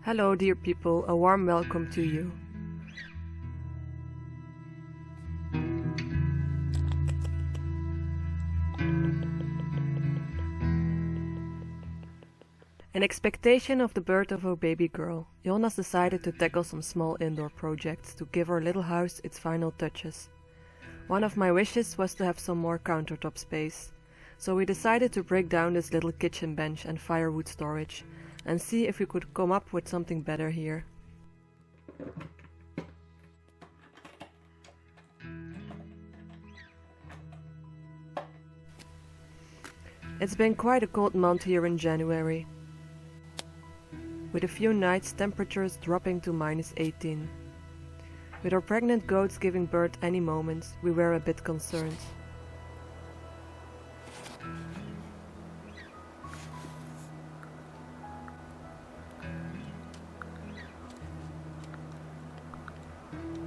Hello dear people, a warm welcome to you. In expectation of the birth of our baby girl, Jonas decided to tackle some small indoor projects to give our little house its final touches. One of my wishes was to have some more countertop space, so we decided to break down this little kitchen bench and firewood storage and see if we could come up with something better here. It's been quite a cold month here in January, with a few nights temperatures dropping to -18. With our pregnant goats giving birth any moment, we were a bit concerned.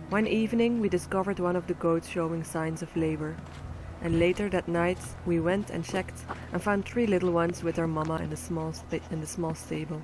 One evening we discovered one of the goats showing signs of labor, and later that night we went and checked and found 3 little ones with their mama in the small stable.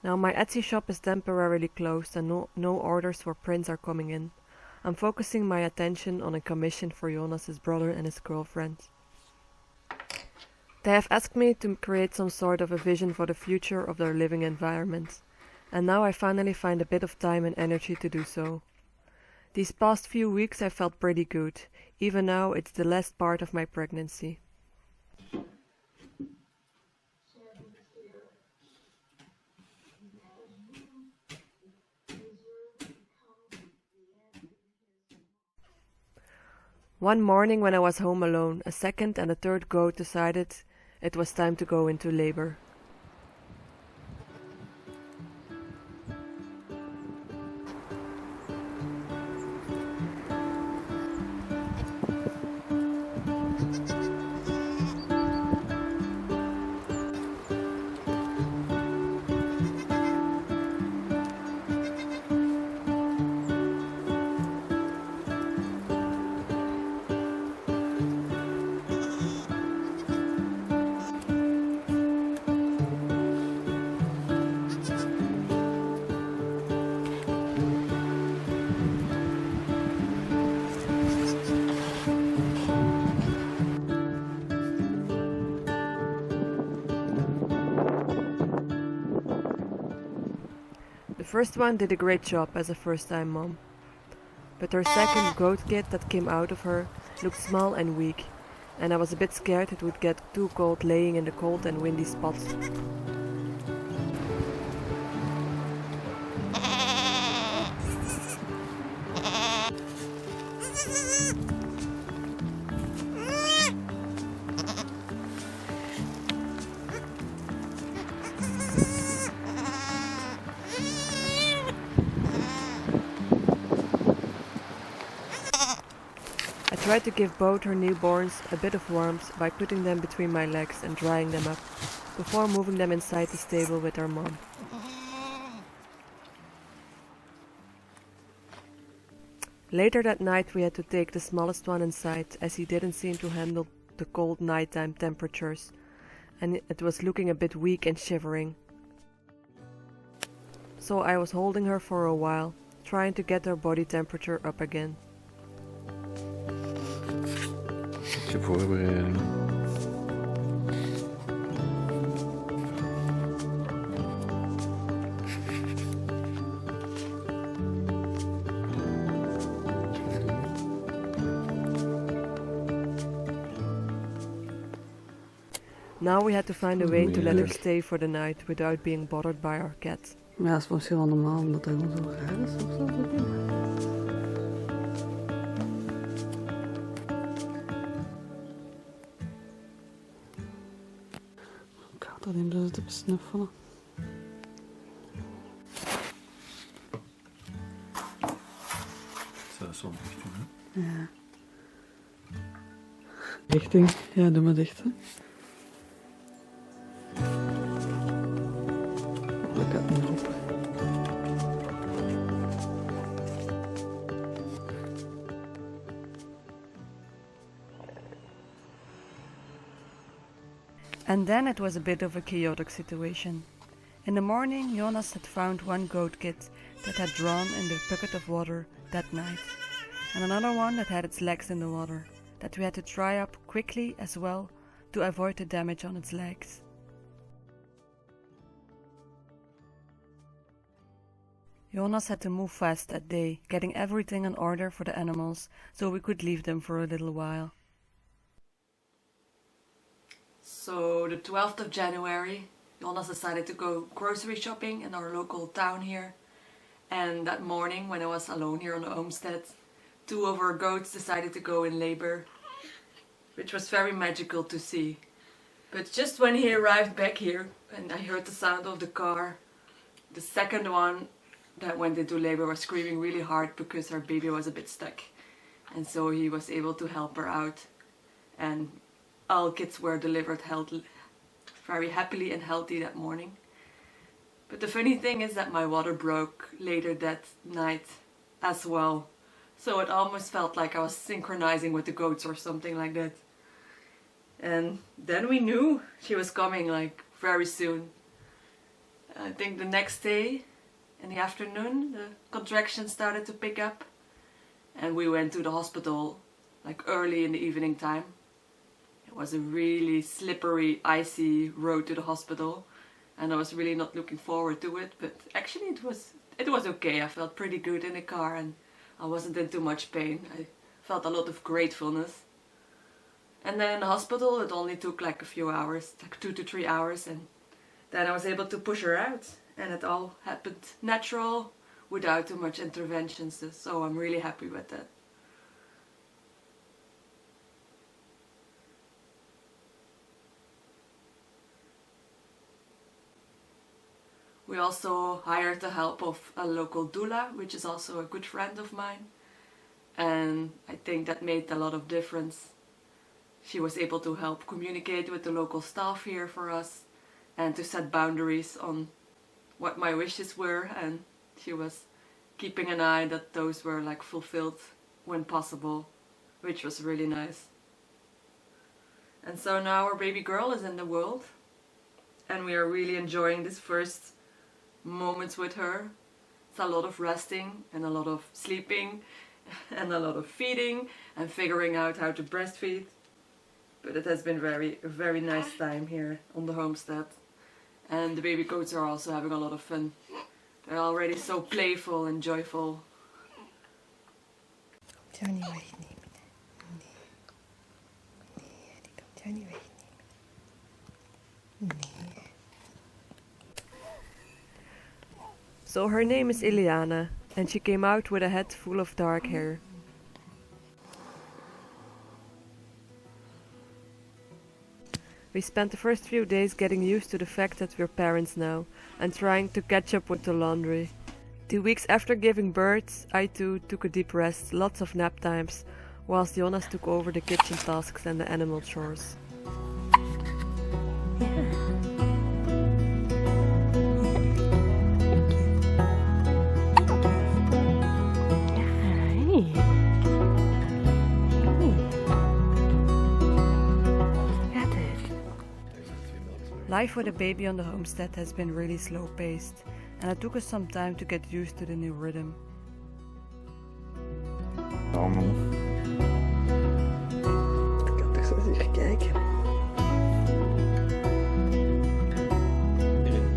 Now my Etsy shop is temporarily closed and no orders for prints are coming in. I'm focusing my attention on a commission for Jonas's brother and his girlfriend. They have asked me to create some sort of a vision for the future of their living environment, and now I finally find a bit of time and energy to do so. These past few weeks I felt pretty good, even now it's the last part of my pregnancy. One morning when I was home alone, a second and a third goat decided it was time to go into labor. The first one did a great job as a first-time mom, but her second goat kid that came out of her looked small and weak, and I was a bit scared it would get too cold laying in the cold and windy spots. tried to give both her newborns a bit of warmth by putting them between my legs and drying them up, before moving them inside the stable with her mom. Later that night we had to take the smallest one inside, as he didn't seem to handle the cold nighttime temperatures, and it was looking a bit weak and shivering. So I was holding her for a while, trying to get her body temperature up again. Je voorbereiding. Now we had to find a way to let her stay for the night without being bothered by our cat. Maar ja, dat is misschien wel normaal omdat hij gewoon zo raar is of zo. Ik ga er niet zitten besnuffelen. Het zou soms dicht doen, hè? Ja. Richting, ja, doe maar dicht, hè. Dat gaat niet op. And then it was a bit of a chaotic situation. In the morning, Jonas had found one goat kid that had drawn in the bucket of water that night, and another one that had its legs in the water, that we had to dry up quickly as well to avoid the damage on its legs. Jonas had to move fast that day, getting everything in order for the animals so we could leave them for a little while. So the 12th of January, Jonas decided to go grocery shopping in our local town here. And that morning, when I was alone here on the homestead, 2 of our goats decided to go in labor, which was very magical to see. But just when he arrived back here and I heard the sound of the car, the second one that went into labor was screaming really hard because her baby was a bit stuck. And so he was able to help her out. And all kids were delivered very happily and healthy that morning. But the funny thing is that my water broke later that night as well. So it almost felt like I was synchronizing with the goats or something like that. And then we knew she was coming like very soon. I think the next day in the afternoon the contractions started to pick up. And we went to the hospital like early in the evening time. It was a really slippery, icy road to the hospital, and I was really not looking forward to it, but actually it was okay. I felt pretty good in the car and I wasn't in too much pain. I felt a lot of gratefulness. And then in the hospital it only took like a few hours, like 2 to 3 hours, and then I was able to push her out, and it all happened natural without too much interventions, so I'm really happy with that. We also hired the help of a local doula, which is also a good friend of mine. And I think that made a lot of difference. She was able to help communicate with the local staff here for us and to set boundaries on what my wishes were, and she was keeping an eye that those were like fulfilled when possible, which was really nice. And so now our baby girl is in the world and we are really enjoying this first moments with her. It's a lot of resting and a lot of sleeping and a lot of feeding and figuring out how to breastfeed. But it has been a very nice time here on the homestead. And the baby goats are also having a lot of fun. They're already so playful and joyful. Johnny wegnemen. Nee, die komt Johnny wegnemen. Nee. So her name is Ileana, and she came out with a head full of dark hair. We spent the first few days getting used to the fact that we're parents now and trying to catch up with the laundry. 2 weeks after giving birth, I too took a deep rest, lots of nap times, whilst Jonas took over the kitchen tasks and the animal chores. Life with a baby on the homestead has been really slow-paced, and it took us some time to get used to the new rhythm. Allemaal. Ik kan toch zo eens hier kijken.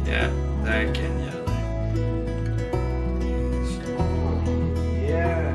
Ja, daar ken je. Ja.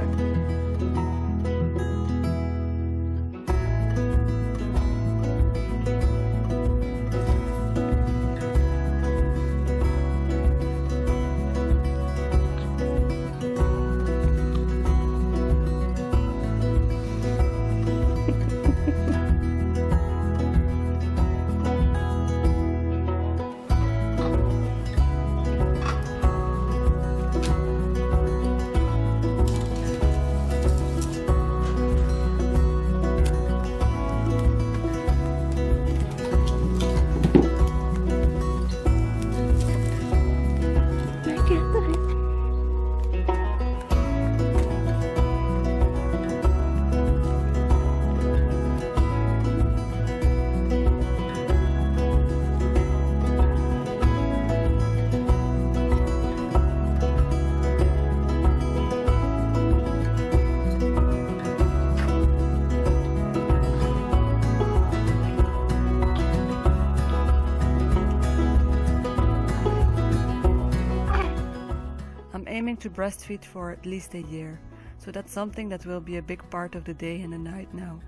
Aiming to breastfeed for at least a year, so that's something that will be a big part of the day and the night now.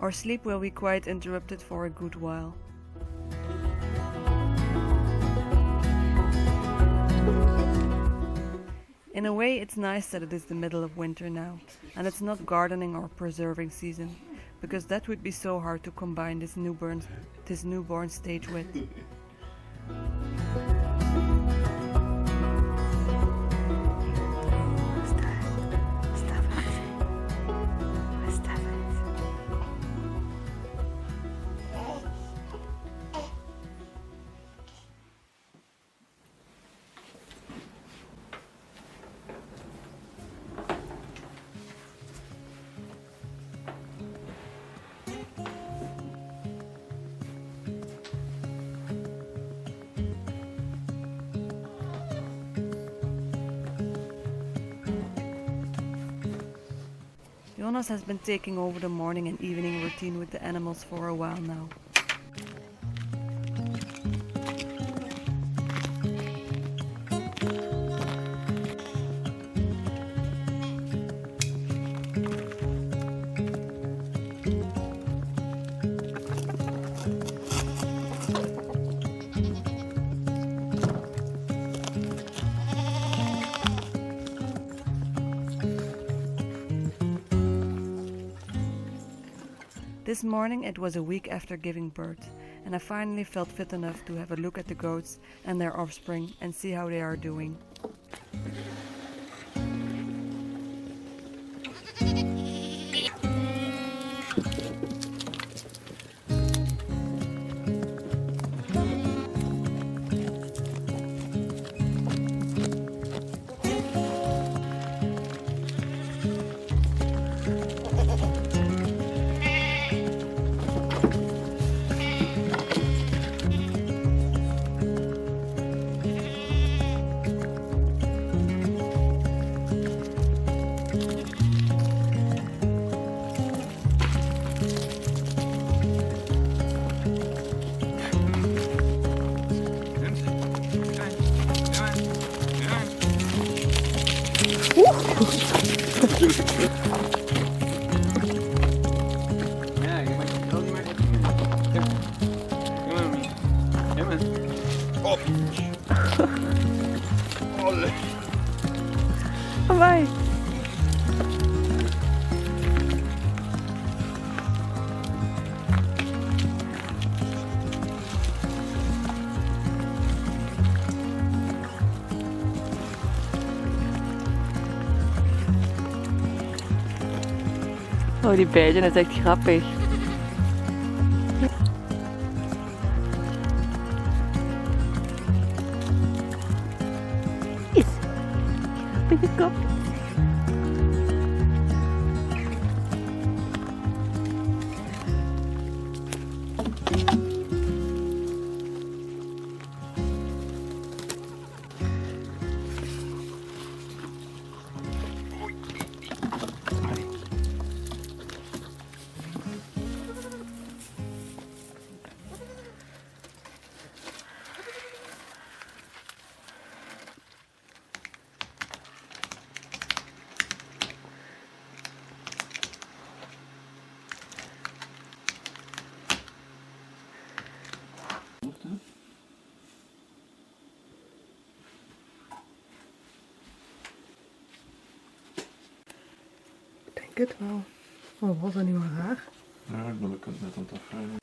Our sleep will be quite interrupted for a good while. In a way, it's nice that it is the middle of winter now, and it's not gardening or preserving season, because that would be so hard to combine this newborn stage with. Jonas has been taking over the morning and evening routine with the animals for a while now. This morning it was a week after giving birth, and I finally felt fit enough to have a look at the goats and their offspring and see how they are doing. Ja, je mag wel niet meer eten. Kom maar, Mie. Kom maar. Op. Olle. Amai. Oh, die beiden is echt grappig. Grappige kop. Ik denk het wel. Oh, was dat niet wel raar? Ja, ik ben ook net aan het afvragen.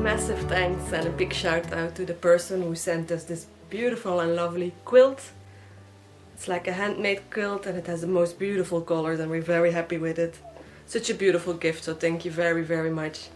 Massive thanks and a big shout out to the person who sent us this beautiful and lovely quilt. It's like a handmade quilt and it has the most beautiful colors and we're very happy with it. Such a beautiful gift, so thank you very, very much.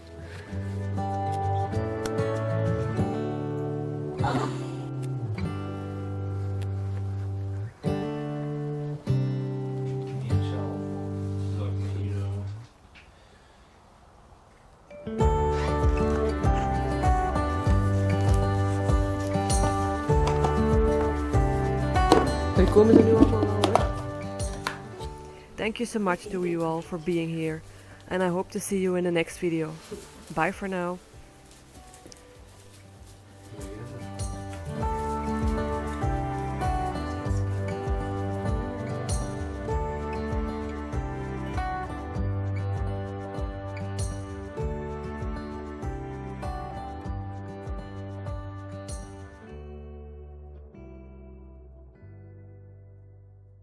Thank you so much to you all for being here, and I hope to see you in the next video. Bye for now.